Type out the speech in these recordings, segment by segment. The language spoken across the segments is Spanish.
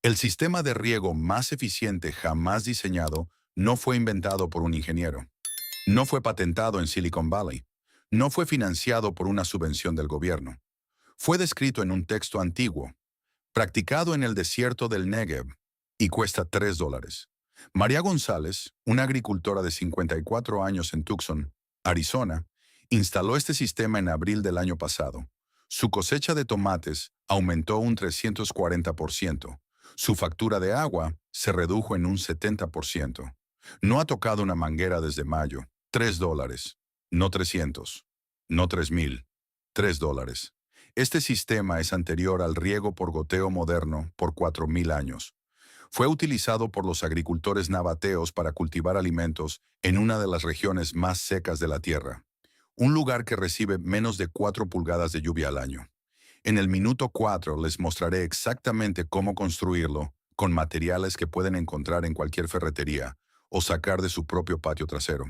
El sistema de riego más eficiente jamás diseñado no fue inventado por un ingeniero. No fue patentado en Silicon Valley. No fue financiado por una subvención del gobierno. Fue descrito en un texto antiguo, practicado en el desierto del Negev, y cuesta $3. María González, una agricultora de 54 años en Tucson, Arizona, instaló este sistema en abril del año pasado. Su cosecha de tomates aumentó un 340%. Su factura de agua se redujo en un 70%. No ha tocado una manguera desde mayo. $3. No 300. No 3,000. $3. Este sistema es anterior al riego por goteo moderno por 4,000 años. Fue utilizado por los agricultores nabateos para cultivar alimentos en una de las regiones más secas de la Tierra, un lugar que recibe menos de 4 pulgadas de lluvia al año. En el minuto 4 les mostraré exactamente cómo construirlo con materiales que pueden encontrar en cualquier ferretería o sacar de su propio patio trasero.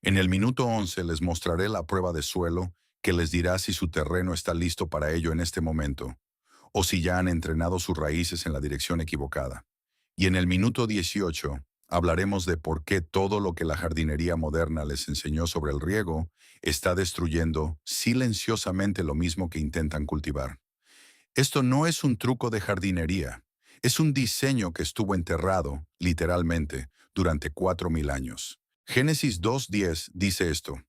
En el minuto 11 les mostraré la prueba de suelo que les dirá si su terreno está listo para ello en este momento, o si ya han entrenado sus raíces en la dirección equivocada. Y en el minuto 18 hablaremos de por qué todo lo que la jardinería moderna les enseñó sobre el riego está destruyendo silenciosamente lo mismo que intentan cultivar. Esto no es un truco de jardinería, es un diseño que estuvo enterrado, literalmente, durante 4,000 años. Génesis 2:10 dice esto: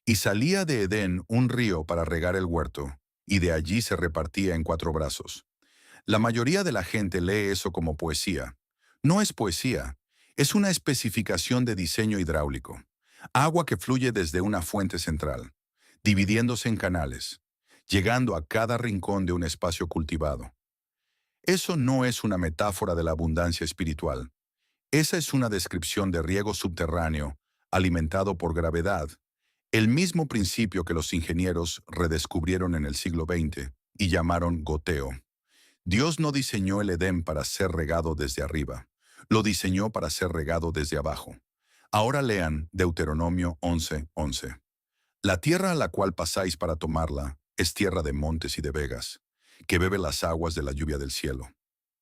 y salía de Edén un río para regar el huerto, y de allí se repartía en 4 brazos. La mayoría de la gente lee eso como poesía. No es poesía, es una especificación de diseño hidráulico. Agua que fluye desde una fuente central, dividiéndose en canales, llegando a cada rincón de un espacio cultivado. Eso no es una metáfora de la abundancia espiritual. Esa es una descripción de riego subterráneo, alimentado por gravedad, el mismo principio que los ingenieros redescubrieron en el siglo XX y llamaron goteo. Dios no diseñó el Edén para ser regado desde arriba, lo diseñó para ser regado desde abajo. Ahora lean Deuteronomio 11:11. La tierra a la cual pasáis para tomarla es tierra de montes y de vegas, que bebe las aguas de la lluvia del cielo.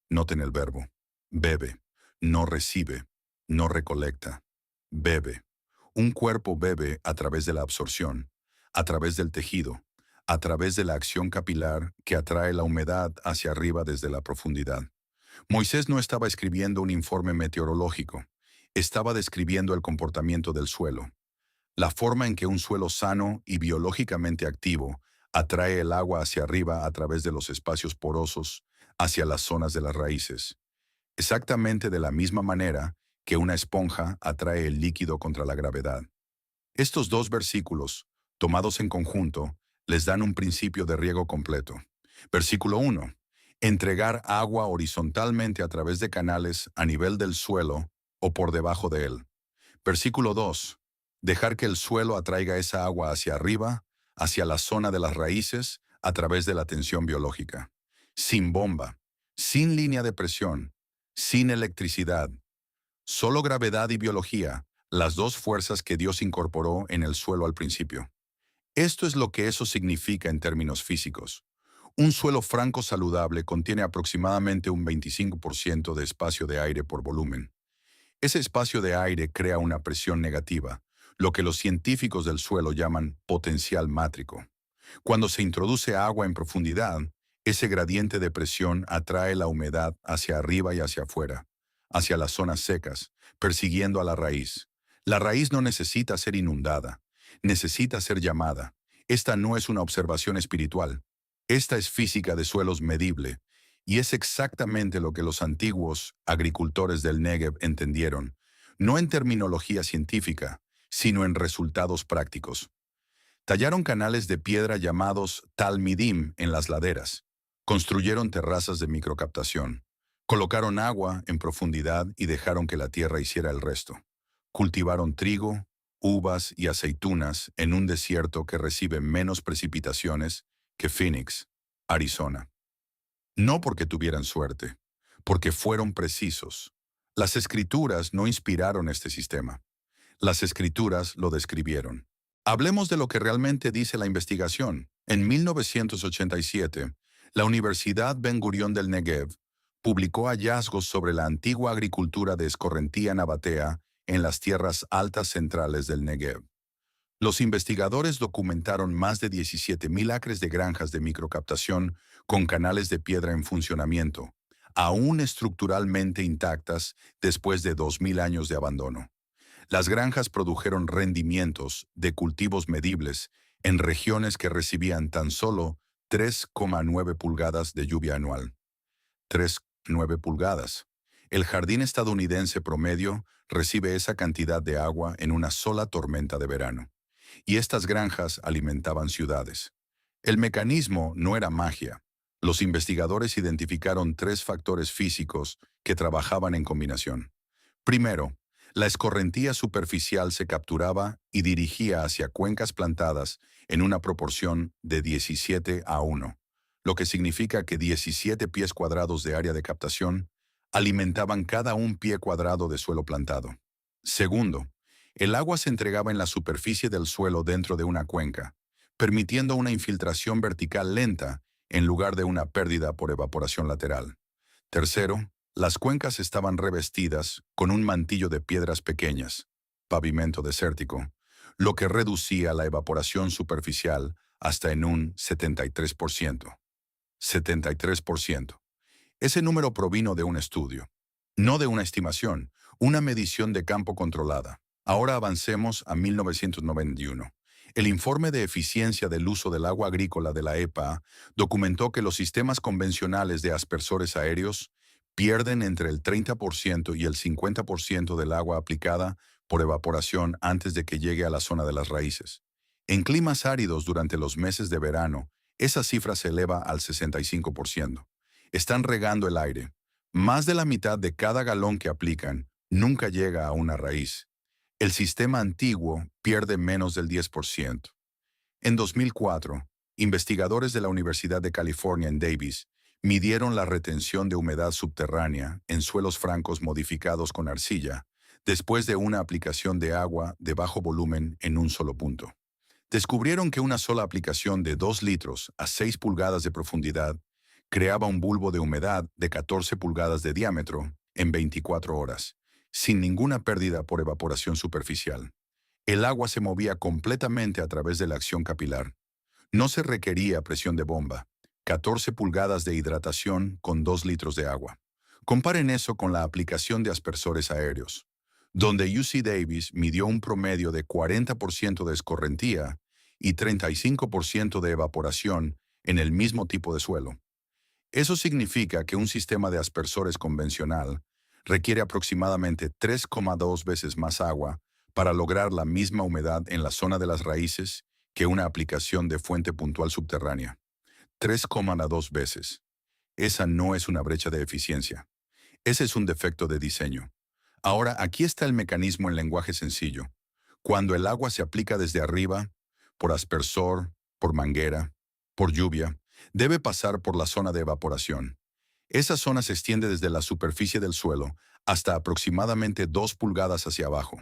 Noten el verbo. Bebe, no recibe, no recolecta. Bebe. Un cuerpo bebe a través de la absorción, a través del tejido, a través de la acción capilar que atrae la humedad hacia arriba desde la profundidad. Moisés no estaba escribiendo un informe meteorológico, estaba describiendo el comportamiento del suelo, la forma en que un suelo sano y biológicamente activo atrae el agua hacia arriba a través de los espacios porosos, hacia las zonas de las raíces. Exactamente de la misma manera que una esponja atrae el líquido contra la gravedad. Estos dos versículos, tomados en conjunto, les dan un principio de riego completo. Versículo 1. Entregar agua horizontalmente a través de canales a nivel del suelo o por debajo de él. Versículo 2. Dejar que el suelo atraiga esa agua hacia arriba, hacia la zona de las raíces, a través de la tensión biológica. Sin bomba, sin línea de presión, sin electricidad. Solo gravedad y biología, las dos fuerzas que Dios incorporó en el suelo al principio. Esto es lo que eso significa en términos físicos. Un suelo franco saludable contiene aproximadamente un 25% de espacio de aire por volumen. Ese espacio de aire crea una presión negativa, lo que los científicos del suelo llaman potencial mátrico. Cuando se introduce agua en profundidad, ese gradiente de presión atrae la humedad hacia arriba y hacia afuera, hacia las zonas secas, persiguiendo a la raíz. La raíz no necesita ser inundada, necesita ser llamada. Esta no es una observación espiritual. Esta es física de suelos medible, y es exactamente lo que los antiguos agricultores del Negev entendieron, no en terminología científica, sino en resultados prácticos. Tallaron canales de piedra llamados talmidim en las laderas. Construyeron terrazas de microcaptación. Colocaron agua en profundidad y dejaron que la tierra hiciera el resto. Cultivaron trigo, uvas y aceitunas en un desierto que recibe menos precipitaciones que Phoenix, Arizona. No porque tuvieran suerte, porque fueron precisos. Las escrituras no inspiraron este sistema. Las escrituras lo describieron. Hablemos de lo que realmente dice la investigación. En 1987, la Universidad Ben Gurión del Negev publicó hallazgos sobre la antigua agricultura de escorrentía nabatea en las tierras altas centrales del Negev. Los investigadores documentaron más de 17,000 acres de granjas de microcaptación con canales de piedra en funcionamiento, aún estructuralmente intactas después de 2,000 años de abandono. Las granjas produjeron rendimientos de cultivos medibles en regiones que recibían tan solo 3,9 pulgadas de lluvia anual. 3,9 pulgadas. El jardín estadounidense promedio recibe esa cantidad de agua en una sola tormenta de verano. Y estas granjas alimentaban ciudades. El mecanismo no era magia. Los investigadores identificaron 3 factores físicos que trabajaban en combinación. Primero, la escorrentía superficial se capturaba y dirigía hacia cuencas plantadas en una proporción de 17:1, lo que significa que 17 pies cuadrados de área de captación alimentaban cada un pie cuadrado de suelo plantado. Segundo, el agua se entregaba en la superficie del suelo dentro de una cuenca, permitiendo una infiltración vertical lenta en lugar de una pérdida por evaporación lateral. Tercero, las cuencas estaban revestidas con un mantillo de piedras pequeñas, pavimento desértico, lo que reducía la evaporación superficial hasta en un 73%. 73%. Ese número provino de un estudio, no de una estimación, una medición de campo controlada. Ahora avancemos a 1991. El informe de eficiencia del uso del agua agrícola de la EPA documentó que los sistemas convencionales de aspersores aéreos pierden entre el 30% y el 50% del agua aplicada por evaporación antes de que llegue a la zona de las raíces. En climas áridos durante los meses de verano, esa cifra se eleva al 65%. Están regando el aire. Más de la mitad de cada galón que aplican nunca llega a una raíz. El sistema antiguo pierde menos del 10%. En 2004, investigadores de la Universidad de California en Davis midieron la retención de humedad subterránea en suelos francos modificados con arcilla después de una aplicación de agua de bajo volumen en un solo punto. Descubrieron que una sola aplicación de 2 litros a 6 pulgadas de profundidad creaba un bulbo de humedad de 14 pulgadas de diámetro en 24 horas, sin ninguna pérdida por evaporación superficial. El agua se movía completamente a través de la acción capilar. No se requería presión de bomba. 14 pulgadas de hidratación con 2 litros de agua. Comparen eso con la aplicación de aspersores aéreos, donde UC Davis midió un promedio de 40% de escorrentía y 35% de evaporación en el mismo tipo de suelo. Eso significa que un sistema de aspersores convencional requiere aproximadamente 3,2 veces más agua para lograr la misma humedad en la zona de las raíces que una aplicación de fuente puntual subterránea. 3,2 veces. Esa no es una brecha de eficiencia. Ese es un defecto de diseño. Ahora, aquí está el mecanismo en lenguaje sencillo. Cuando el agua se aplica desde arriba, por aspersor, por manguera, por lluvia, debe pasar por la zona de evaporación. Esa zona se extiende desde la superficie del suelo hasta aproximadamente 2 pulgadas hacia abajo.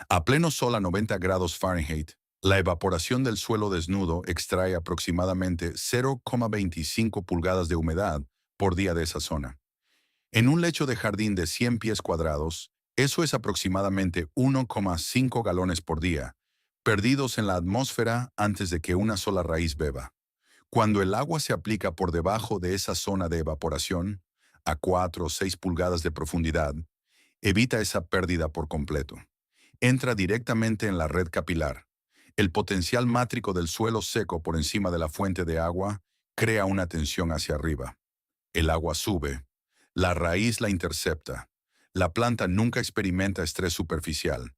A pleno sol a 90 grados Fahrenheit, la evaporación del suelo desnudo extrae aproximadamente 0,25 pulgadas de humedad por día de esa zona. En un lecho de jardín de 100 pies cuadrados, eso es aproximadamente 1,5 galones por día, perdidos en la atmósfera antes de que una sola raíz beba. Cuando el agua se aplica por debajo de esa zona de evaporación, a 4 o 6 pulgadas de profundidad, evita esa pérdida por completo. Entra directamente en la red capilar. El potencial mátrico del suelo seco por encima de la fuente de agua crea una tensión hacia arriba. El agua sube. La raíz la intercepta. La planta nunca experimenta estrés superficial.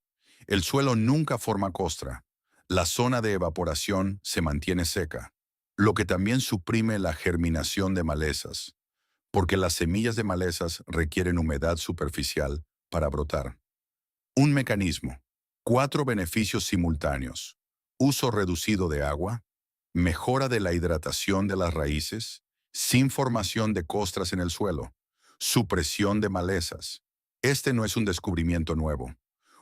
El suelo nunca forma costra. La zona de evaporación se mantiene seca, lo que también suprime la germinación de malezas, porque las semillas de malezas requieren humedad superficial para brotar. Un mecanismo. 4 beneficios simultáneos. Uso reducido de agua, mejora de la hidratación de las raíces, sin formación de costras en el suelo, supresión de malezas. Este no es un descubrimiento nuevo.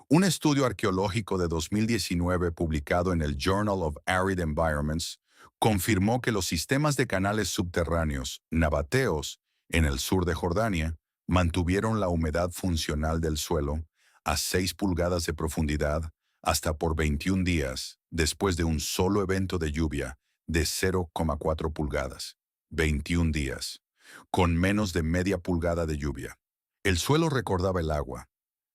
Un estudio arqueológico de 2019 publicado en el Journal of Arid Environments confirmó que los sistemas de canales subterráneos, nabateos, En el sur de Jordania, mantuvieron la humedad funcional del suelo a 6 pulgadas de profundidad hasta por 21 días después de un solo evento de lluvia de 0,4 pulgadas. 21 días, con menos de media pulgada de lluvia. El suelo recordaba el agua.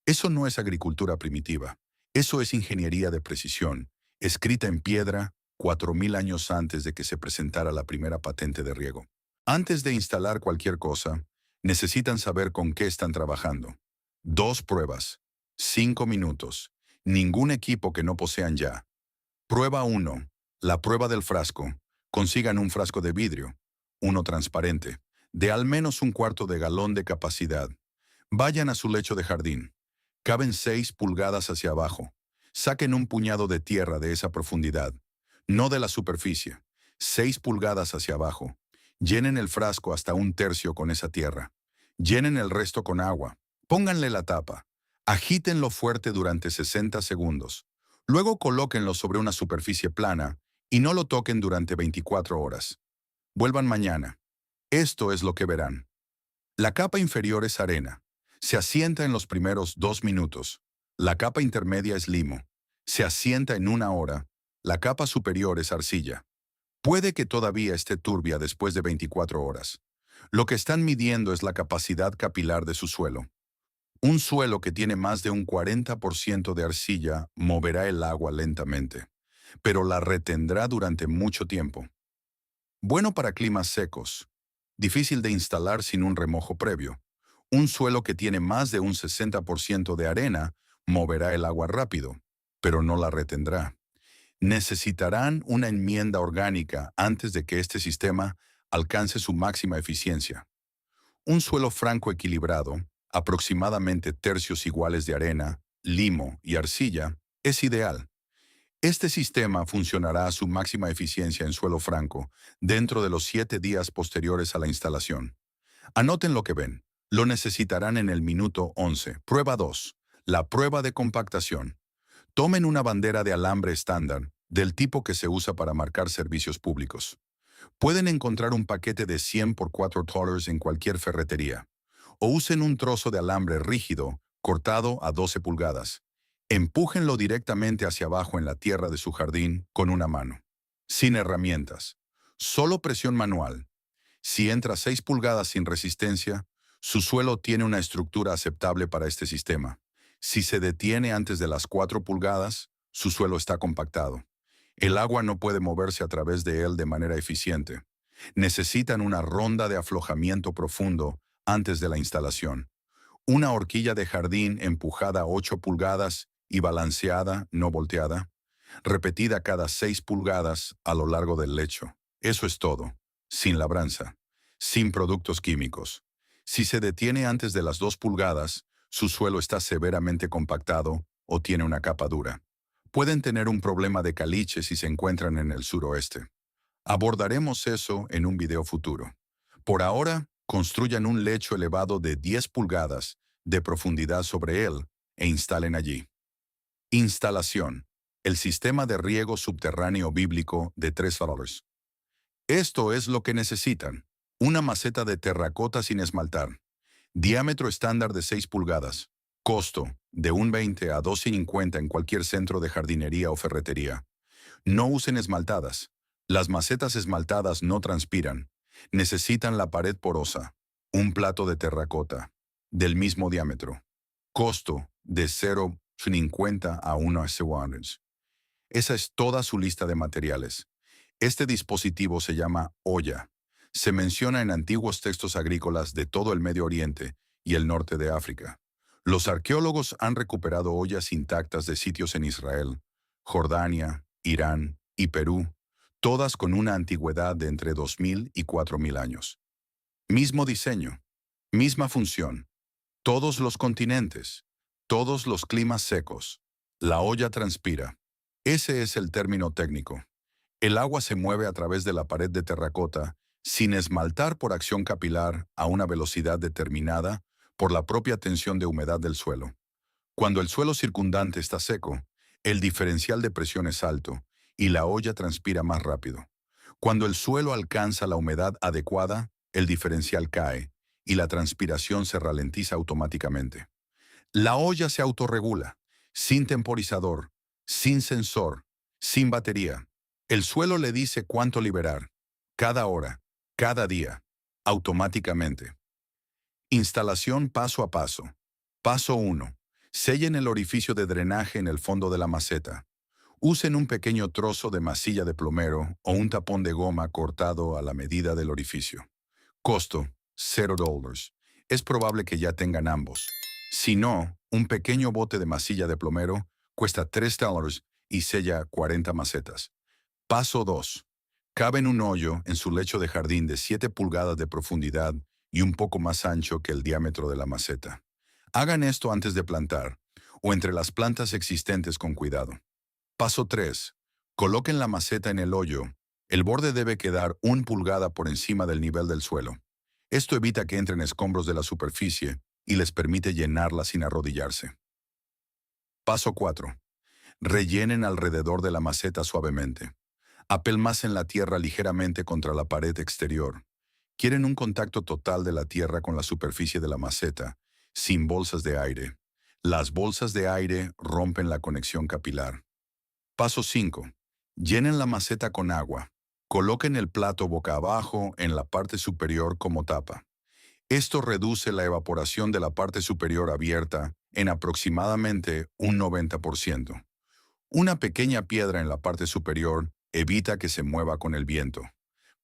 Eso no es agricultura primitiva. Eso es ingeniería de precisión, escrita en piedra 4.000 años antes de que se presentara la primera patente de riego. Antes de instalar cualquier cosa, necesitan saber con qué están trabajando. 2 pruebas. 5 minutos. Ningún equipo que no posean ya. Prueba 1. La prueba del frasco. Consigan un frasco de vidrio, uno transparente, de al menos 1/4 de galón de capacidad. Vayan a su lecho de jardín. Caben 6 pulgadas hacia abajo. Saquen un puñado de tierra de esa profundidad, no de la superficie. 6 pulgadas hacia abajo. Llenen el frasco hasta 1/3 con esa tierra. Llenen el resto con agua. Pónganle la tapa. Agítenlo fuerte durante 60 segundos. Luego colóquenlo sobre una superficie plana y no lo toquen durante 24 horas. Vuelvan mañana. Esto es lo que verán. La capa inferior es arena. Se asienta en los primeros 2 minutos. La capa intermedia es limo. Se asienta en 1 hora. La capa superior es arcilla. Puede que todavía esté turbia después de 24 horas. Lo que están midiendo es la capacidad capilar de su suelo. Un suelo que tiene más de un 40% de arcilla moverá el agua lentamente, pero la retendrá durante mucho tiempo. Bueno para climas secos. Difícil de instalar sin un remojo previo. Un suelo que tiene más de un 60% de arena moverá el agua rápido, pero no la retendrá. Necesitarán una enmienda orgánica antes de que este sistema alcance su máxima eficiencia. Un suelo franco equilibrado, aproximadamente tercios iguales de arena, limo y arcilla, es ideal. Este sistema funcionará a su máxima eficiencia en suelo franco dentro de los 7 días posteriores a la instalación. Anoten lo que ven. Lo necesitarán en el minuto 11. Prueba 2. La prueba de compactación. Tomen una bandera de alambre estándar, del tipo que se usa para marcar servicios públicos. Pueden encontrar un paquete de 100 por $4 en cualquier ferretería. O usen un trozo de alambre rígido, cortado a 12 pulgadas. Empújenlo directamente hacia abajo en la tierra de su jardín con una mano. Sin herramientas. Solo presión manual. Si entra 6 pulgadas sin resistencia, su suelo tiene una estructura aceptable para este sistema. Si se detiene antes de las 4 pulgadas, su suelo está compactado. El agua no puede moverse a través de él de manera eficiente. Necesitan una ronda de aflojamiento profundo antes de la instalación. Una horquilla de jardín empujada a 8 pulgadas y balanceada, no volteada, repetida cada 6 pulgadas a lo largo del lecho. Eso es todo. Sin labranza. Sin productos químicos. Si se detiene antes de las 2 pulgadas, su suelo está severamente compactado o tiene una capa dura. Pueden tener un problema de caliche si se encuentran en el suroeste. Abordaremos eso en un video futuro. Por ahora, construyan un lecho elevado de 10 pulgadas de profundidad sobre él e instalen allí. Instalación. El sistema de riego subterráneo bíblico de $3. Esto es lo que necesitan. Una maceta de terracota sin esmaltar. Diámetro estándar de 6 pulgadas. Costo, de $1.20 a $2.50 en cualquier centro de jardinería o ferretería. No usen esmaltadas. Las macetas esmaltadas no transpiran. Necesitan la pared porosa. Un plato de terracota, del mismo diámetro. Costo, de $0.50 a $1.00. Esa es toda su lista de materiales. Este dispositivo se llama olla. Se menciona en antiguos textos agrícolas de todo el Medio Oriente y el norte de África. Los arqueólogos han recuperado ollas intactas de sitios en Israel, Jordania, Irán y Perú, todas con una antigüedad de entre 2.000 y 4.000 años. Mismo diseño, misma función, todos los continentes, todos los climas secos. La olla transpira. Ese es el término técnico. El agua se mueve a través de la pared de terracota sin esmaltar por acción capilar a una velocidad determinada por la propia tensión de humedad del suelo. Cuando el suelo circundante está seco, el diferencial de presión es alto y la olla transpira más rápido. Cuando el suelo alcanza la humedad adecuada, el diferencial cae y la transpiración se ralentiza automáticamente. La olla se autorregula, sin temporizador, sin sensor, sin batería. El suelo le dice cuánto liberar, cada hora, cada día, automáticamente. Instalación paso a paso. Paso 1. Sellen el orificio de drenaje en el fondo de la maceta. Usen un pequeño trozo de masilla de plomero o un tapón de goma cortado a la medida del orificio. Costo, $0. Es probable que ya tengan ambos. Si no, un pequeño bote de masilla de plomero cuesta $3 y sella 40 macetas. Paso 2. Caben un hoyo en su lecho de jardín de 7 pulgadas de profundidad y un poco más ancho que el diámetro de la maceta. Hagan esto antes de plantar o entre las plantas existentes con cuidado. Paso 3. Coloquen la maceta en el hoyo. El borde debe quedar 1 pulgada por encima del nivel del suelo. Esto evita que entren escombros de la superficie y les permite llenarla sin arrodillarse. Paso 4. Rellenen alrededor de la maceta suavemente. Apelmacen la tierra ligeramente contra la pared exterior. Quieren un contacto total de la tierra con la superficie de la maceta, sin bolsas de aire. Las bolsas de aire rompen la conexión capilar. Paso 5. Llenen la maceta con agua. Coloquen el plato boca abajo en la parte superior como tapa. Esto reduce la evaporación de la parte superior abierta en aproximadamente un 90%. Una pequeña piedra en la parte superior evita que se mueva con el viento.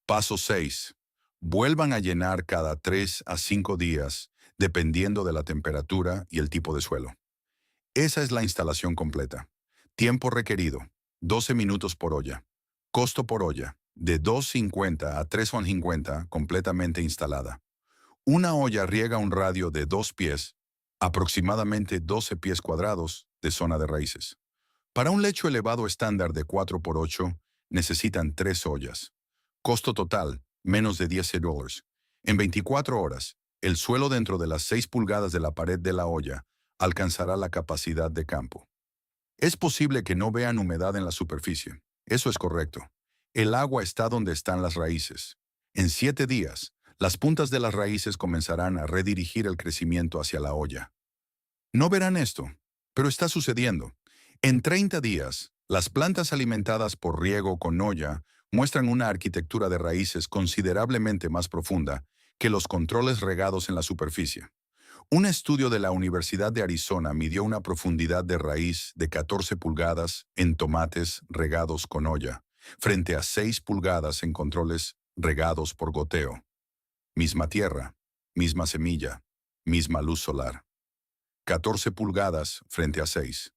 Paso 6. Vuelvan a llenar cada 3 a 5 días, dependiendo de la temperatura y el tipo de suelo. Esa es la instalación completa. Tiempo requerido, 12 minutos por olla. Costo por olla, de $2.50 a $3.50 completamente instalada. Una olla riega un radio de 2 pies, aproximadamente 12 pies cuadrados, de zona de raíces. Para un lecho elevado estándar de 4x8, necesitan 3 ollas. Costo total, menos de $10. En 24 horas, el suelo dentro de las 6 pulgadas de la pared de la olla alcanzará la capacidad de campo. Es posible que no vean humedad en la superficie. Eso es correcto. El agua está donde están las raíces. En 7 días, las puntas de las raíces comenzarán a redirigir el crecimiento hacia la olla. No verán esto, pero está sucediendo. En 30 días, las plantas alimentadas por riego con olla muestran una arquitectura de raíces considerablemente más profunda que los controles regados en la superficie. Un estudio de la Universidad de Arizona midió una profundidad de raíz de 14 pulgadas en tomates regados con olla, frente a 6 pulgadas en controles regados por goteo. Misma tierra, misma semilla, misma luz solar. 14 pulgadas frente a 6.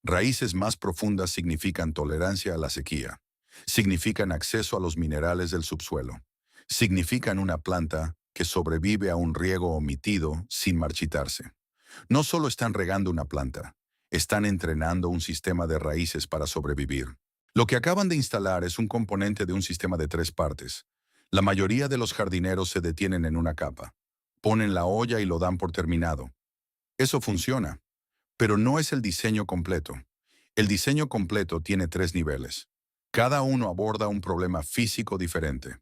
Raíces más profundas significan tolerancia a la sequía, significan acceso a los minerales del subsuelo, significan una planta que sobrevive a un riego omitido sin marchitarse. No solo están regando una planta, están entrenando un sistema de raíces para sobrevivir. Lo que acaban de instalar es un componente de un sistema de 3 partes. La mayoría de los jardineros se detienen en una capa, ponen la olla y lo dan por terminado. Eso funciona, pero no es el diseño completo. El diseño completo tiene 3 niveles. Cada uno aborda un problema físico diferente.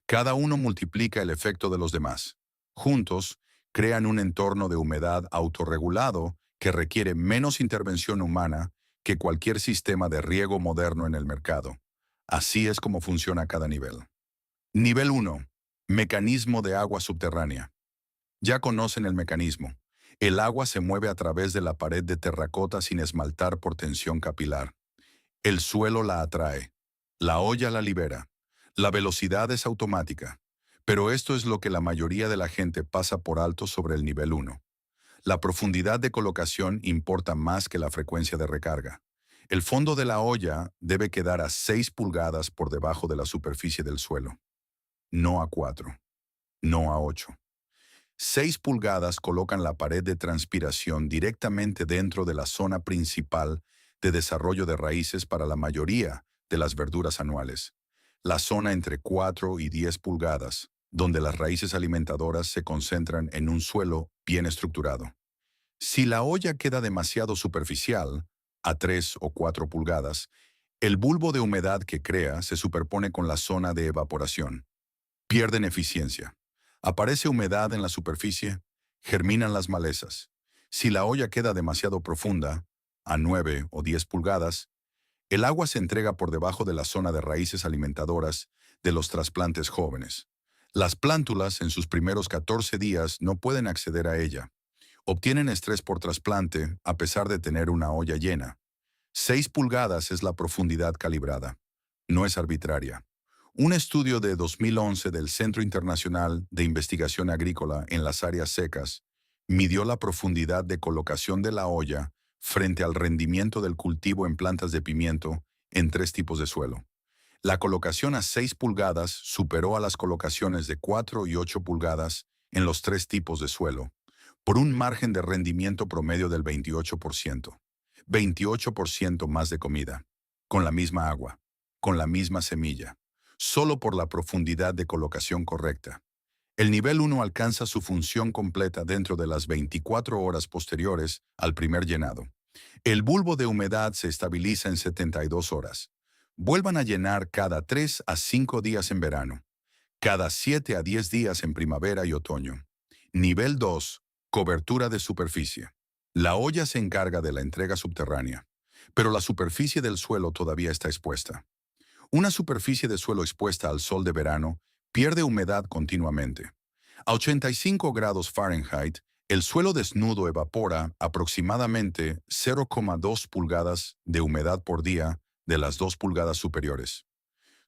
Cada uno multiplica el efecto de los demás. Juntos, crean un entorno de humedad autorregulado que requiere menos intervención humana que cualquier sistema de riego moderno en el mercado. Así es como funciona cada nivel. Nivel 1. Mecanismo de agua subterránea. Ya conocen el mecanismo. El agua se mueve a través de la pared de terracota sin esmaltar por tensión capilar. El suelo la atrae. La olla la libera. La velocidad es automática. Pero esto es lo que la mayoría de la gente pasa por alto sobre el nivel 1. La profundidad de colocación importa más que la frecuencia de recarga. El fondo de la olla debe quedar a 6 pulgadas por debajo de la superficie del suelo. No a 4. No a 8. 6 pulgadas colocan la pared de transpiración directamente dentro de la zona principal de desarrollo de raíces para la mayoría de las verduras anuales. La zona entre 4 y 10 pulgadas, donde las raíces alimentadoras se concentran en un suelo bien estructurado. Si la olla queda demasiado superficial, a 3 o 4 pulgadas, el bulbo de humedad que crea se superpone con la zona de evaporación. Pierden eficiencia. Aparece humedad en la superficie, germinan las malezas. Si la olla queda demasiado profunda, a 9 o 10 pulgadas, el agua se entrega por debajo de la zona de raíces alimentadoras de los trasplantes jóvenes. Las plántulas en sus primeros 14 días no pueden acceder a ella. Obtienen estrés por trasplante a pesar de tener una olla llena. 6 pulgadas es la profundidad calibrada. No es arbitraria. Un estudio de 2011 del Centro Internacional de Investigación Agrícola en las áreas secas midió la profundidad de colocación de la olla frente al rendimiento del cultivo en plantas de pimiento en 3 tipos de suelo. La colocación a 6 pulgadas superó a las colocaciones de 4 y 8 pulgadas en los 3 tipos de suelo, por un margen de rendimiento promedio del 28%. 28% más de comida, con la misma agua, con la misma semilla, solo por la profundidad de colocación correcta. El nivel 1 alcanza su función completa dentro de las 24 horas posteriores al primer llenado. El bulbo de humedad se estabiliza en 72 horas. Vuelvan a llenar cada 3 a 5 días en verano, cada 7 a 10 días en primavera y otoño. Nivel 2. Cobertura de superficie. La olla se encarga de la entrega subterránea, pero la superficie del suelo todavía está expuesta. Una superficie de suelo expuesta al sol de verano pierde humedad continuamente. A 85 grados Fahrenheit, el suelo desnudo evapora aproximadamente 0,2 pulgadas de humedad por día de las 2 pulgadas superiores.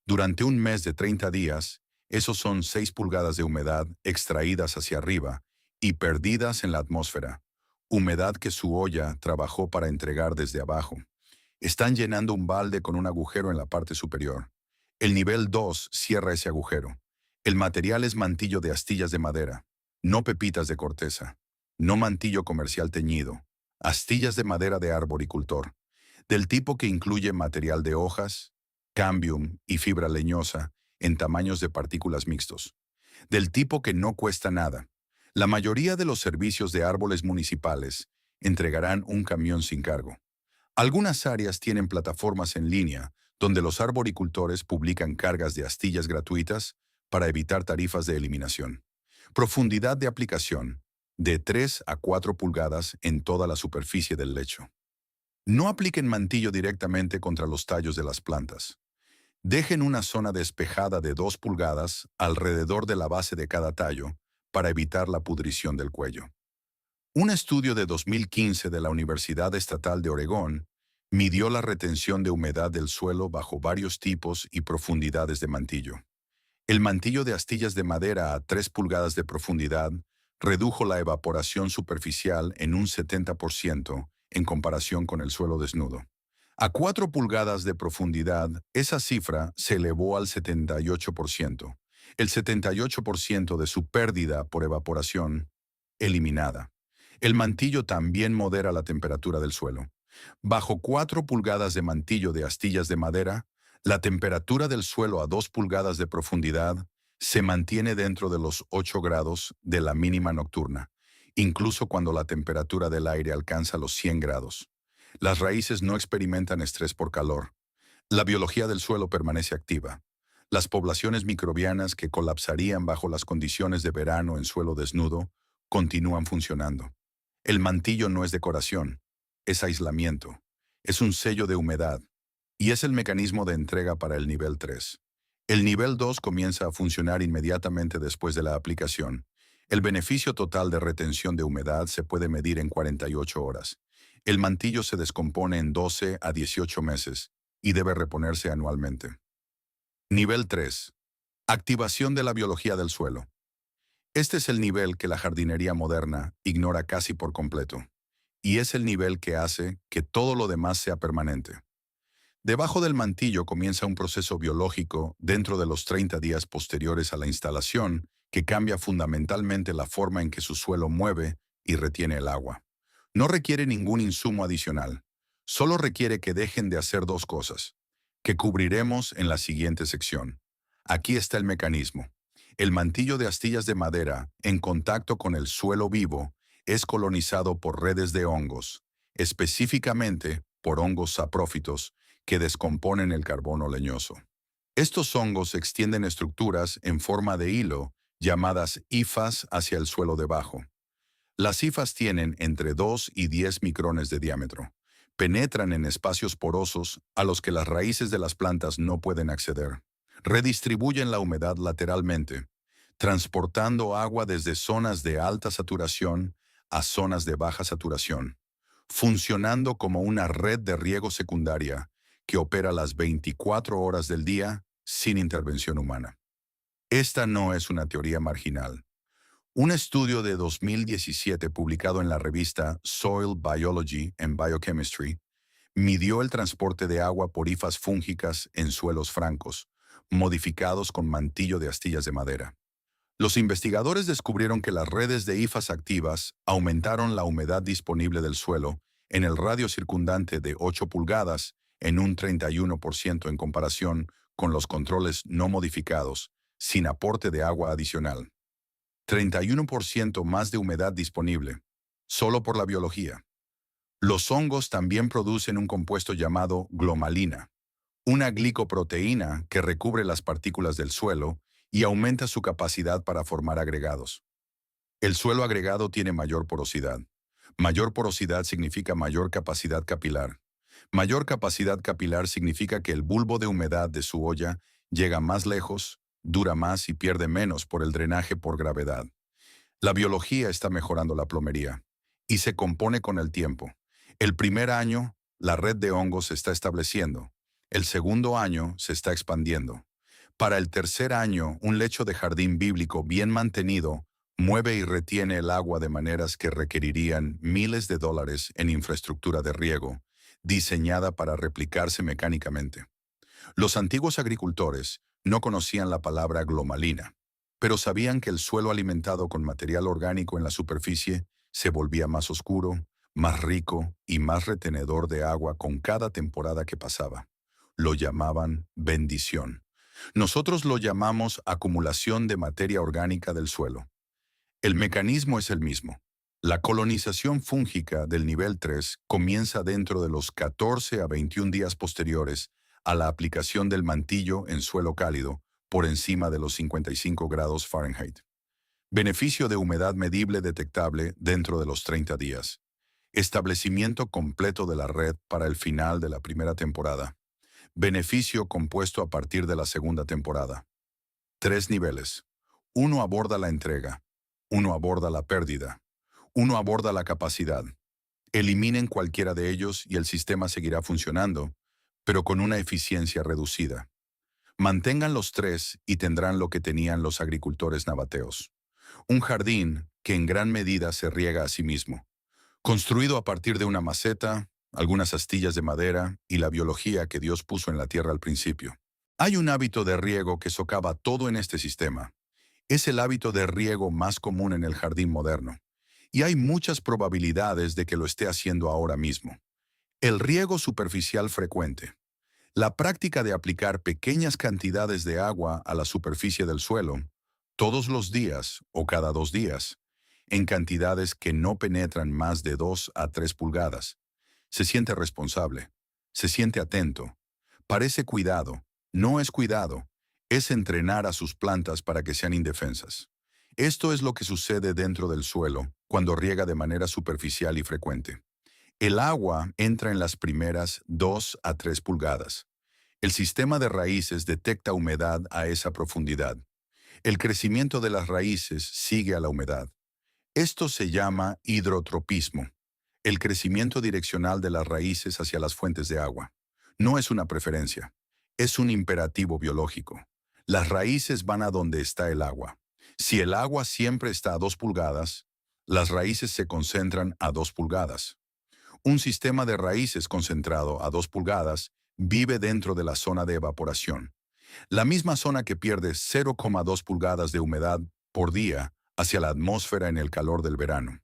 Durante un mes de 30 días, esos son 6 pulgadas de humedad extraídas hacia arriba y perdidas en la atmósfera, humedad que su olla trabajó para entregar desde abajo. Están llenando un balde con un agujero en la parte superior. El nivel 2 cierra ese agujero. El material es mantillo de astillas de madera, no pepitas de corteza, no mantillo comercial teñido, astillas de madera de arboricultor, del tipo que incluye material de hojas, cambium y fibra leñosa en tamaños de partículas mixtos, del tipo que no cuesta nada. La mayoría de los servicios de árboles municipales entregarán un camión sin cargo. Algunas áreas tienen plataformas en línea donde los arboricultores publican cargas de astillas gratuitas para evitar tarifas de eliminación. Profundidad de aplicación, de 3 a 4 pulgadas en toda la superficie del lecho. No apliquen mantillo directamente contra los tallos de las plantas. Dejen una zona despejada de 2 pulgadas alrededor de la base de cada tallo para evitar la pudrición del cuello. Un estudio de 2015 de la Universidad Estatal de Oregón midió la retención de humedad del suelo bajo varios tipos y profundidades de mantillo. El mantillo de astillas de madera a 3 pulgadas de profundidad redujo la evaporación superficial en un 70% en comparación con el suelo desnudo. A 4 pulgadas de profundidad, esa cifra se elevó al 78%. El 78% de su pérdida por evaporación eliminada. El mantillo también modera la temperatura del suelo. Bajo 4 pulgadas de mantillo de astillas de madera, la temperatura del suelo a 2 pulgadas de profundidad se mantiene dentro de los 8 grados de la mínima nocturna, incluso cuando la temperatura del aire alcanza los 100 grados. Las raíces no experimentan estrés por calor. La biología del suelo permanece activa. Las poblaciones microbianas que colapsarían bajo las condiciones de verano en suelo desnudo continúan funcionando. El mantillo no es decoración, es aislamiento, es un sello de humedad y es el mecanismo de entrega para el nivel 3. El nivel 2 comienza a funcionar inmediatamente después de la aplicación. El beneficio total de retención de humedad se puede medir en 48 horas. El mantillo se descompone en 12 a 18 meses y debe reponerse anualmente. Nivel 3. Activación de la biología del suelo. Este es el nivel que la jardinería moderna ignora casi por completo, y es el nivel que hace que todo lo demás sea permanente. Debajo del mantillo comienza un proceso biológico dentro de los 30 días posteriores a la instalación que cambia fundamentalmente la forma en que su suelo mueve y retiene el agua. No requiere ningún insumo adicional, solo requiere que dejen de hacer 2 cosas, que cubriremos en la siguiente sección. Aquí está el mecanismo. El mantillo de astillas de madera, en contacto con el suelo vivo, es colonizado por redes de hongos, específicamente por hongos saprófitos que descomponen el carbono leñoso. Estos hongos extienden estructuras en forma de hilo llamadas hifas hacia el suelo debajo. Las hifas tienen entre 2 y 10 micrones de diámetro. Penetran en espacios porosos a los que las raíces de las plantas no pueden acceder. Redistribuyen la humedad lateralmente, transportando agua desde zonas de alta saturación a zonas de baja saturación, funcionando como una red de riego secundaria que opera las 24 horas del día sin intervención humana. Esta no es una teoría marginal. Un estudio de 2017 publicado en la revista Soil Biology and Biochemistry midió el transporte de agua por hifas fúngicas en suelos francos, modificados con mantillo de astillas de madera. Los investigadores descubrieron que las redes de hifas activas aumentaron la humedad disponible del suelo en el radio circundante de 8 pulgadas en un 31% en comparación con los controles no modificados, sin aporte de agua adicional. 31% más de humedad disponible, solo por la biología. Los hongos también producen un compuesto llamado glomalina, una glicoproteína que recubre las partículas del suelo y aumenta su capacidad para formar agregados. El suelo agregado tiene mayor porosidad. Mayor porosidad significa mayor capacidad capilar. Mayor capacidad capilar significa que el bulbo de humedad de su olla llega más lejos, dura más y pierde menos por el drenaje por gravedad. La biología está mejorando la plomería y se compone con el tiempo. El primer año, la red de hongos se está estableciendo. El segundo año se está expandiendo. Para el tercer año, un lecho de jardín bíblico bien mantenido mueve y retiene el agua de maneras que requerirían miles de dólares en infraestructura de riego, diseñada para replicarse mecánicamente. Los antiguos agricultores no conocían la palabra glomalina, pero sabían que el suelo alimentado con material orgánico en la superficie se volvía más oscuro, más rico y más retenedor de agua con cada temporada que pasaba. Lo llamaban bendición. Nosotros lo llamamos acumulación de materia orgánica del suelo. El mecanismo es el mismo. La colonización fúngica del nivel 3 comienza dentro de los 14 a 21 días posteriores a la aplicación del mantillo en suelo cálido por encima de los 55 grados Fahrenheit. Beneficio de humedad medible detectable dentro de los 30 días. Establecimiento completo de la red para el final de la primera temporada. Beneficio compuesto a partir de la segunda temporada. 3 niveles. 1 aborda la entrega. 1 aborda la pérdida. 1 aborda la capacidad. Eliminen cualquiera de ellos y el sistema seguirá funcionando, pero con una eficiencia reducida. Mantengan los 3 y tendrán lo que tenían los agricultores nabateos. Un jardín que en gran medida se riega a sí mismo. Construido a partir de una maceta, algunas astillas de madera y la biología que Dios puso en la tierra al principio. Hay un hábito de riego que socava todo en este sistema. Es el hábito de riego más común en el jardín moderno, y hay muchas probabilidades de que lo esté haciendo ahora mismo. El riego superficial frecuente. La práctica de aplicar pequeñas cantidades de agua a la superficie del suelo, todos los días o cada 2 días, en cantidades que no penetran más de 2 a 3 pulgadas. Se siente responsable, se siente atento, parece cuidado, no es cuidado, es entrenar a sus plantas para que sean indefensas. Esto es lo que sucede dentro del suelo cuando riega de manera superficial y frecuente. El agua entra en las primeras 2 a 3 pulgadas. El sistema de raíces detecta humedad a esa profundidad. El crecimiento de las raíces sigue a la humedad. Esto se llama hidrotropismo, el crecimiento direccional de las raíces hacia las fuentes de agua. No es una preferencia, es un imperativo biológico. Las raíces van a donde está el agua. Si el agua siempre está a 2 pulgadas, las raíces se concentran a 2 pulgadas. Un sistema de raíces concentrado a 2 pulgadas vive dentro de la zona de evaporación, la misma zona que pierde 0,2 pulgadas de humedad por día hacia la atmósfera en el calor del verano.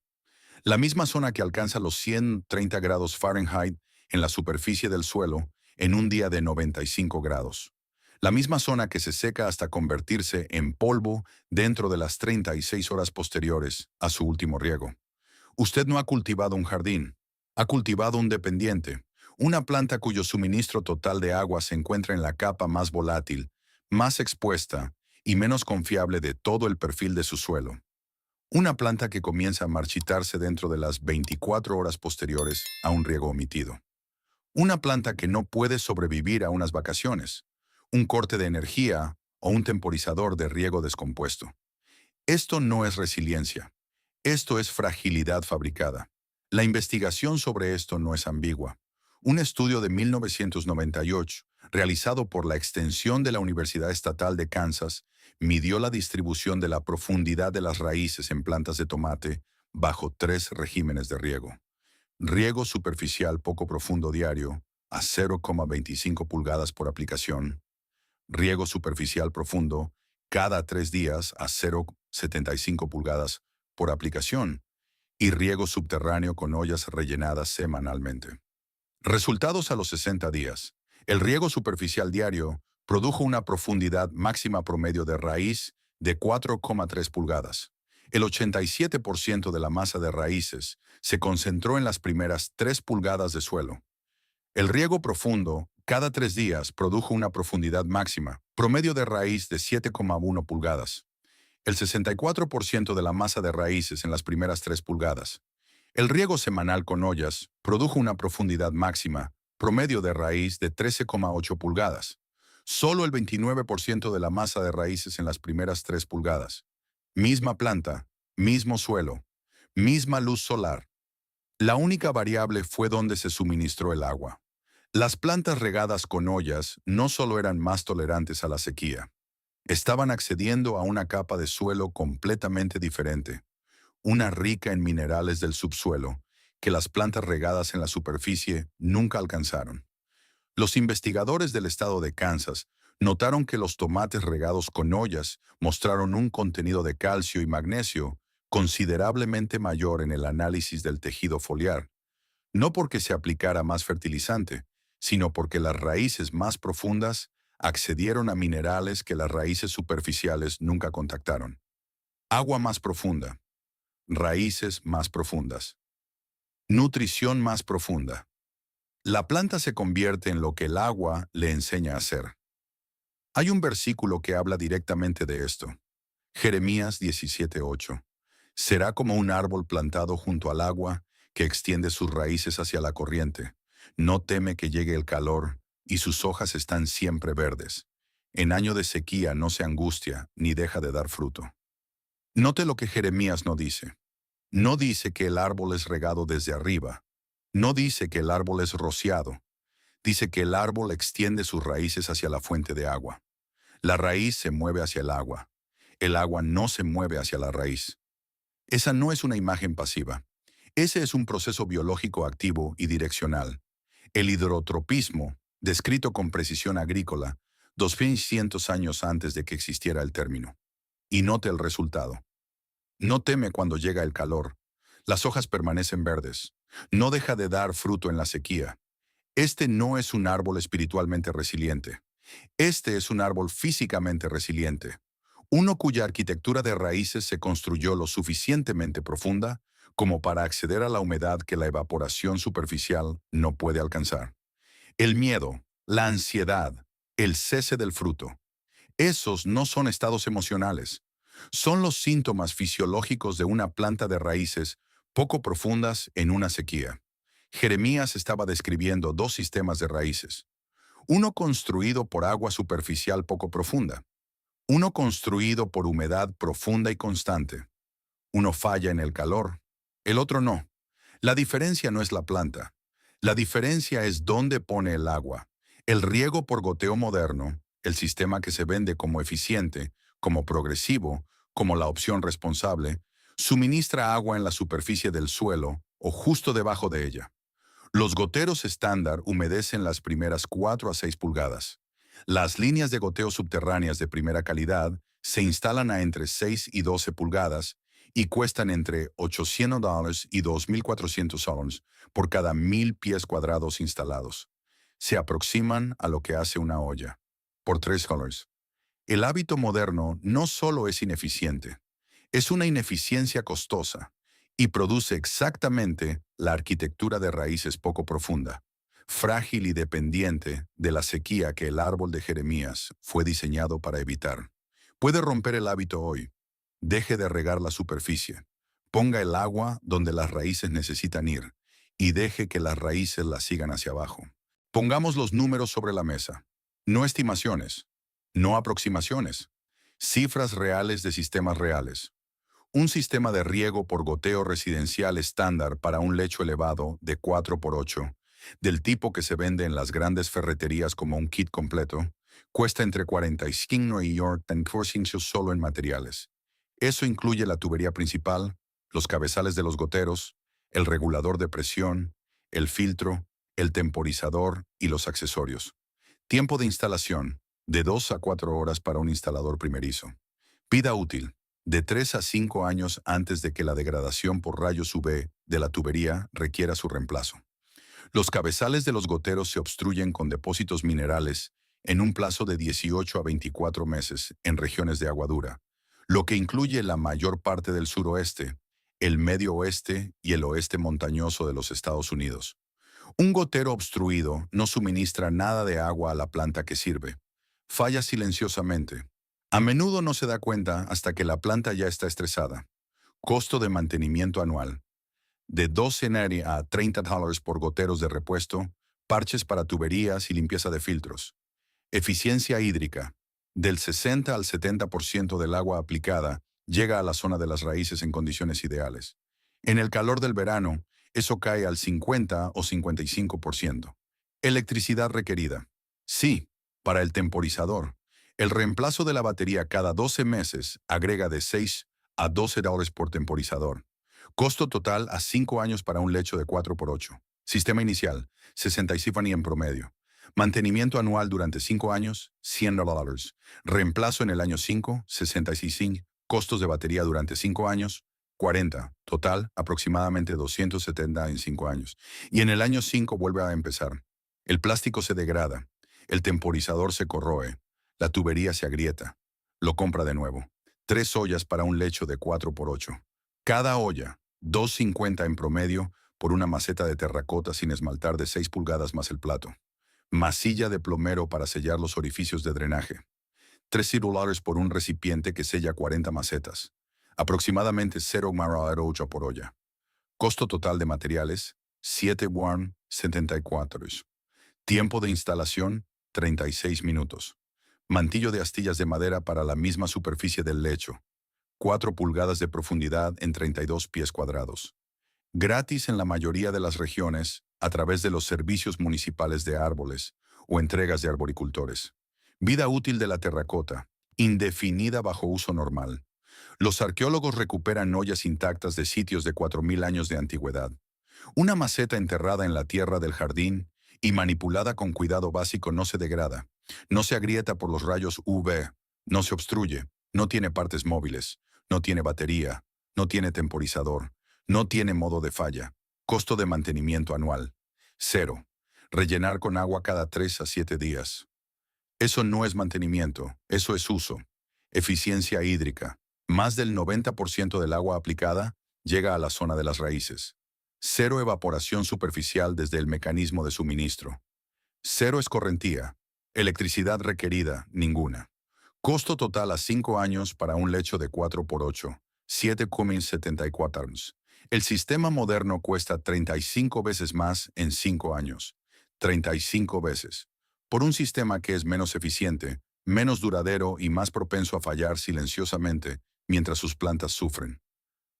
La misma zona que alcanza los 130 grados Fahrenheit en la superficie del suelo en un día de 95 grados. La misma zona que se seca hasta convertirse en polvo dentro de las 36 horas posteriores a su último riego. Usted no ha cultivado un jardín, ha cultivado un dependiente, una planta cuyo suministro total de agua se encuentra en la capa más volátil, más expuesta y menos confiable de todo el perfil de su suelo. Una planta que comienza a marchitarse dentro de las 24 horas posteriores a un riego omitido. Una planta que no puede sobrevivir a unas vacaciones, un corte de energía o un temporizador de riego descompuesto. Esto no es resiliencia. Esto es fragilidad fabricada. La investigación sobre esto no es ambigua. Un estudio de 1998, realizado por la Extensión de la Universidad Estatal de Kansas, midió la distribución de la profundidad de las raíces en plantas de tomate bajo 3 regímenes de riego. Riego superficial poco profundo diario a 0,25 pulgadas por aplicación. Riego superficial profundo cada 3 días a 0,75 pulgadas por aplicación. Y riego subterráneo con ollas rellenadas semanalmente. Resultados a los 60 días. El riego superficial diario produjo una profundidad máxima promedio de raíz de 4,3 pulgadas. El 87% de la masa de raíces se concentró en las primeras 3 pulgadas de suelo. El riego profundo, cada 3 días, produjo una profundidad máxima, promedio de raíz de 7,1 pulgadas. El 64% de la masa de raíces en las primeras 3 pulgadas. El riego semanal con ollas produjo una profundidad máxima, promedio de raíz de 13,8 pulgadas. Solo el 29% de la masa de raíces en las primeras 3 pulgadas. Misma planta, mismo suelo, misma luz solar. La única variable fue donde se suministró el agua. Las plantas regadas con ollas no solo eran más tolerantes a la sequía, estaban accediendo a una capa de suelo completamente diferente, una rica en minerales del subsuelo, que las plantas regadas en la superficie nunca alcanzaron. Los investigadores del estado de Kansas notaron que los tomates regados con ollas mostraron un contenido de calcio y magnesio considerablemente mayor en el análisis del tejido foliar, no porque se aplicara más fertilizante, sino porque las raíces más profundas accedieron a minerales que las raíces superficiales nunca contactaron. Agua más profunda, raíces más profundas, nutrición más profunda. La planta se convierte en lo que el agua le enseña a hacer. Hay un versículo que habla directamente de esto. Jeremías 17:8. Será como un árbol plantado junto al agua que extiende sus raíces hacia la corriente. No teme que llegue el calor y sus hojas están siempre verdes. En año de sequía no se angustia ni deja de dar fruto. Note lo que Jeremías no dice. No dice que el árbol es regado desde arriba. No dice que el árbol es rociado. Dice que el árbol extiende sus raíces hacia la fuente de agua. La raíz se mueve hacia el agua. El agua no se mueve hacia la raíz. Esa no es una imagen pasiva. Ese es un proceso biológico activo y direccional. El hidrotropismo, descrito con precisión agrícola, 2100 años antes de que existiera el término. Y note el resultado. No teme cuando llega el calor. Las hojas permanecen verdes. No deja de dar fruto en la sequía. Este no es un árbol espiritualmente resiliente. Este es un árbol físicamente resiliente. Uno cuya arquitectura de raíces se construyó lo suficientemente profunda como para acceder a la humedad que la evaporación superficial no puede alcanzar. El miedo, la ansiedad, el cese del fruto. Esos no son estados emocionales. Son los síntomas fisiológicos de una planta de raíces poco profundas en una sequía. Jeremías estaba describiendo 2 sistemas de raíces. Uno construido por agua superficial poco profunda. Uno construido por humedad profunda y constante. Uno falla en el calor, el otro no. La diferencia no es la planta. La diferencia es dónde pone el agua. El riego por goteo moderno, el sistema que se vende como eficiente, como progresivo, como la opción responsable, suministra agua en la superficie del suelo o justo debajo de ella. Los goteros estándar humedecen las primeras 4 a 6 pulgadas. Las líneas de goteo subterráneas de primera calidad se instalan a entre 6 y 12 pulgadas y cuestan entre $800 y $2,400 por cada 1,000 pies cuadrados instalados. Se aproximan a lo que hace una olla, por $3. El hábito moderno no solo es ineficiente, es una ineficiencia costosa y produce exactamente la arquitectura de raíces poco profunda, frágil y dependiente de la sequía que el árbol de Jeremías fue diseñado para evitar. Puede romper el hábito hoy. Deje de regar la superficie. Ponga el agua donde las raíces necesitan ir y deje que las raíces las sigan hacia abajo. Pongamos los números sobre la mesa. No estimaciones, no aproximaciones. Cifras reales de sistemas reales. Un sistema de riego por goteo residencial estándar para un lecho elevado de 4x8, del tipo que se vende en las grandes ferreterías como un kit completo, cuesta entre 45 y 45 solo en materiales. Eso incluye la tubería principal, los cabezales de los goteros, el regulador de presión, el filtro, el temporizador y los accesorios. Tiempo de instalación, de 2 a 4 horas para un instalador primerizo. Vida útil, de 3 a 5 años antes de que la degradación por rayos UV de la tubería requiera su reemplazo. Los cabezales de los goteros se obstruyen con depósitos minerales en un plazo de 18 a 24 meses en regiones de agua dura, lo que incluye la mayor parte del suroeste, el medio oeste y el oeste montañoso de los Estados Unidos. Un gotero obstruido no suministra nada de agua a la planta que sirve. Falla silenciosamente. A menudo no se da cuenta hasta que la planta ya está estresada. Costo de mantenimiento anual. De $12 a $30 por goteros de repuesto, parches para tuberías y limpieza de filtros. Eficiencia hídrica. Del 60 al 70% del agua aplicada llega a la zona de las raíces en condiciones ideales. En el calor del verano, eso cae al 50 o 55%. Electricidad requerida. Sí, para el temporizador. El reemplazo de la batería cada 12 meses agrega de 6 a $12 por temporizador. Costo total a 5 años para un lecho de 4x8. Sistema inicial, 65 en promedio. Mantenimiento anual durante 5 años, $100. Reemplazo en el año 5, 65. Costos de batería durante 5 años, 40. Total, aproximadamente 270 en 5 años. Y en el año 5 vuelve a empezar. El plástico se degrada. El temporizador se corroe. La tubería se agrieta. Lo compra de nuevo. 3 ollas para un lecho de 4x8. Cada olla, $2.50 en promedio por una maceta de terracota sin esmaltar de 6 pulgadas más el plato. Masilla de plomero para sellar los orificios de drenaje. $3 por un recipiente que sella 40 macetas. Aproximadamente 0,8 por olla. Costo total de materiales, $7,74. Tiempo de instalación, 36 minutos. Mantillo de astillas de madera para la misma superficie del lecho. 4 pulgadas de profundidad en 32 pies cuadrados. Gratis en la mayoría de las regiones a través de los servicios municipales de árboles o entregas de arboricultores. Vida útil de la terracota, indefinida bajo uso normal. Los arqueólogos recuperan ollas intactas de sitios de 4.000 años de antigüedad. Una maceta enterrada en la tierra del jardín y manipulada con cuidado básico no se degrada, no se agrieta por los rayos UV, no se obstruye, no tiene partes móviles, no tiene batería, no tiene temporizador, no tiene modo de falla. Costo de mantenimiento anual, 0. Rellenar con agua cada 3 a 7 días. Eso no es mantenimiento, eso es uso. Eficiencia hídrica. Más del 90% del agua aplicada llega a la zona de las raíces. 0 evaporación superficial desde el mecanismo de suministro. 0 escorrentía. Electricidad requerida, ninguna. Costo total a 5 años para un lecho de 4x8, $7,74. El sistema moderno cuesta 35 veces más en 5 años. 35 veces. Por un sistema que es menos eficiente, menos duradero y más propenso a fallar silenciosamente mientras sus plantas sufren.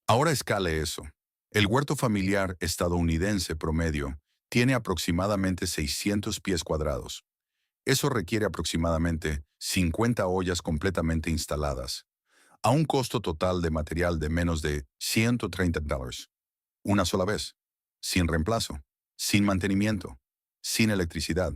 Ahora escale eso. El huerto familiar estadounidense promedio tiene aproximadamente 600 pies cuadrados. Eso requiere aproximadamente 50 ollas completamente instaladas, a un costo total de material de menos de $130. Una sola vez, sin reemplazo, sin mantenimiento, sin electricidad.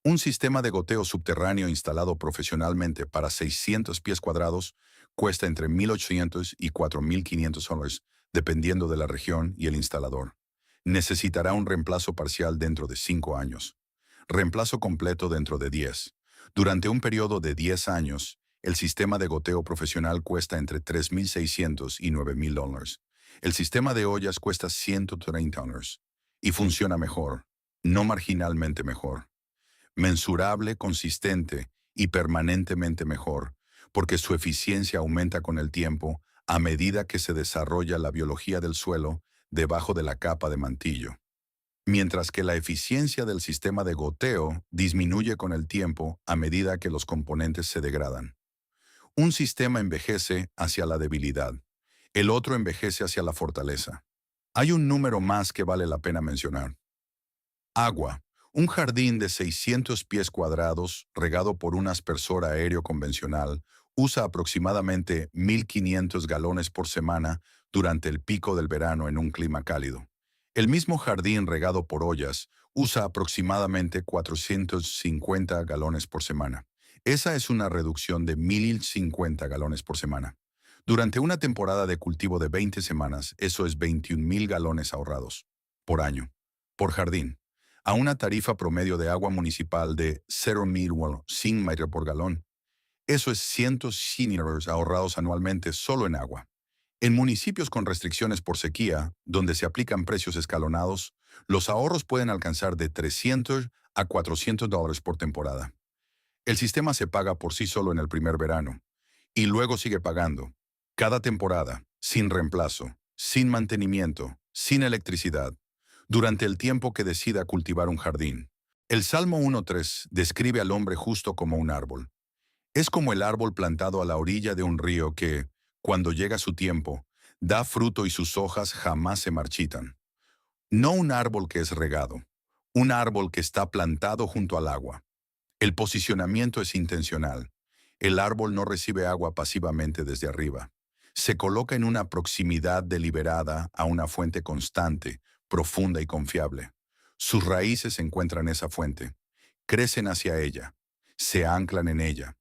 Un sistema de goteo subterráneo instalado profesionalmente para 600 pies cuadrados cuesta entre $1,800 y $4,500, dependiendo de la región y el instalador. Necesitará un reemplazo parcial dentro de 5 años. Reemplazo completo dentro de 10. Durante un periodo de 10 años, el sistema de goteo profesional cuesta entre $3,600 y $9,000. El sistema de ollas cuesta $130 y funciona mejor, no marginalmente mejor. Mensurable, consistente y permanentemente mejor, porque su eficiencia aumenta con el tiempo a medida que se desarrolla la biología del suelo debajo de la capa de mantillo, mientras que la eficiencia del sistema de goteo disminuye con el tiempo a medida que los componentes se degradan. Un sistema envejece hacia la debilidad, el otro envejece hacia la fortaleza. Hay un número más que vale la pena mencionar. Agua. Un jardín de 600 pies cuadrados, regado por un aspersor aéreo convencional, usa aproximadamente 1.500 galones por semana durante el pico del verano en un clima cálido. El mismo jardín regado por ollas usa aproximadamente 450 galones por semana. Esa es una reducción de 1.050 galones por semana. Durante una temporada de cultivo de 20 semanas, eso es 21.000 galones ahorrados por año, por jardín, a una tarifa promedio de agua municipal de 0.100 metros por galón. Eso es $100 ahorrados anualmente solo en agua. En municipios con restricciones por sequía, donde se aplican precios escalonados, los ahorros pueden alcanzar de $300 a $400 por temporada. El sistema se paga por sí solo en el primer verano, y luego sigue pagando, cada temporada, sin reemplazo, sin mantenimiento, sin electricidad, durante el tiempo que decida cultivar un jardín. El Salmo 1.3 describe al hombre justo como un árbol. Es como el árbol plantado a la orilla de un río que, cuando llega su tiempo, da fruto y sus hojas jamás se marchitan. No un árbol que es regado, un árbol que está plantado junto al agua. El posicionamiento es intencional. El árbol no recibe agua pasivamente desde arriba. Se coloca en una proximidad deliberada a una fuente constante, profunda y confiable. Sus raíces encuentran esa fuente, crecen hacia ella, se anclan en ella.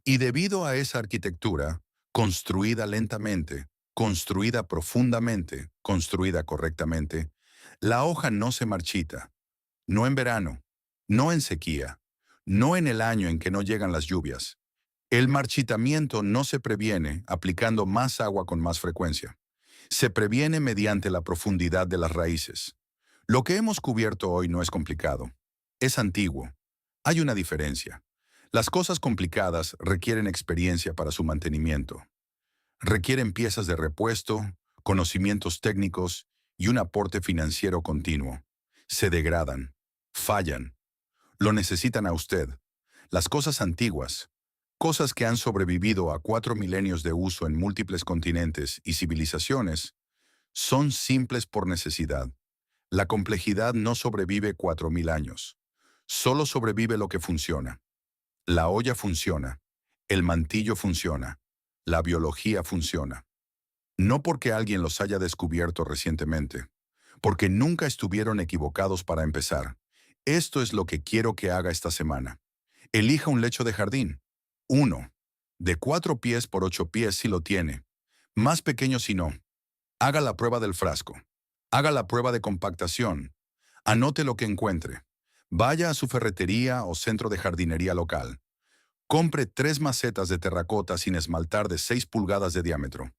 Y debido a esa arquitectura, construida lentamente, construida profundamente, construida correctamente, la hoja no se marchita, no en verano, no en sequía, no en el año en que no llegan las lluvias. El marchitamiento no se previene aplicando más agua con más frecuencia. Se previene mediante la profundidad de las raíces. Lo que hemos cubierto hoy no es complicado. Es antiguo. Hay una diferencia. Las cosas complicadas requieren experiencia para su mantenimiento. Requieren piezas de repuesto, conocimientos técnicos y un aporte financiero continuo. Se degradan, fallan. Lo necesitan a usted. Las cosas antiguas, cosas que han sobrevivido a 4 milenios de uso en múltiples continentes y civilizaciones, son simples por necesidad. La complejidad no sobrevive 4.000 años. Solo sobrevive lo que funciona. La olla funciona. El mantillo funciona. La biología funciona. No porque alguien los haya descubierto recientemente, porque nunca estuvieron equivocados para empezar. Esto es lo que quiero que haga esta semana. Elija un lecho de jardín. Uno. De 4 pies por 8 pies si lo tiene. Más pequeño si no. Haga la prueba del frasco. Haga la prueba de compactación. Anote lo que encuentre. Vaya a su ferretería o centro de jardinería local. Compre 3 macetas de terracota sin esmaltar de 6 pulgadas de diámetro.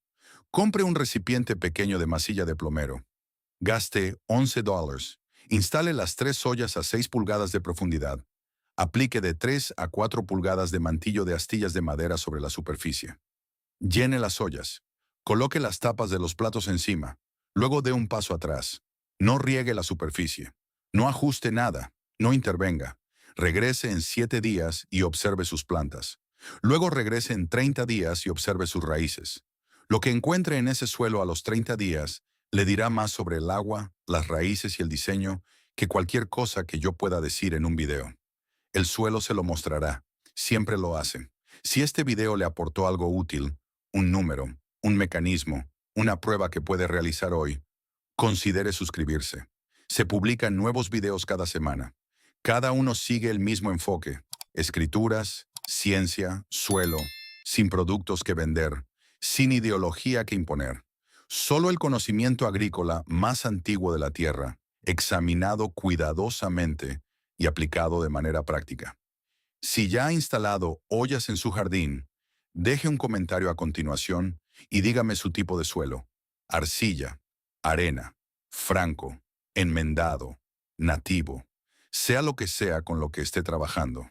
Compre un recipiente pequeño de masilla de plomero. Gaste $11. Instale las 3 ollas a 6 pulgadas de profundidad. Aplique de 3 a 4 pulgadas de mantillo de astillas de madera sobre la superficie. Llene las ollas. Coloque las tapas de los platos encima. Luego dé un paso atrás. No riegue la superficie. No ajuste nada. No intervenga. Regrese en 7 días y observe sus plantas. Luego regrese en 30 días y observe sus raíces. Lo que encuentre en ese suelo a los 30 días le dirá más sobre el agua, las raíces y el diseño que cualquier cosa que yo pueda decir en un video. El suelo se lo mostrará. Siempre lo hace. Si este video le aportó algo útil, un número, un mecanismo, una prueba que puede realizar hoy, considere suscribirse. Se publican nuevos videos cada semana. Cada uno sigue el mismo enfoque. Escrituras, ciencia, suelo, sin productos que vender, sin ideología que imponer. Solo el conocimiento agrícola más antiguo de la Tierra, examinado cuidadosamente y aplicado de manera práctica. Si ya ha instalado ollas en su jardín, deje un comentario a continuación y dígame su tipo de suelo: arcilla, arena, franco, enmendado, nativo, sea lo que sea con lo que esté trabajando.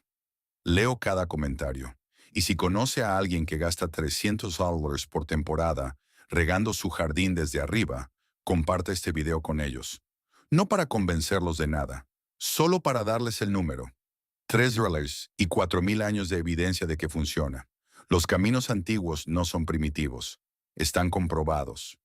Leo cada comentario Y si conoce a alguien que gasta $300 por temporada regando su jardín desde arriba, comparte este video con ellos. No para convencerlos de nada, solo para darles el número. 3 drillers y 4.000 años de evidencia de que funciona. Los caminos antiguos no son primitivos, están comprobados.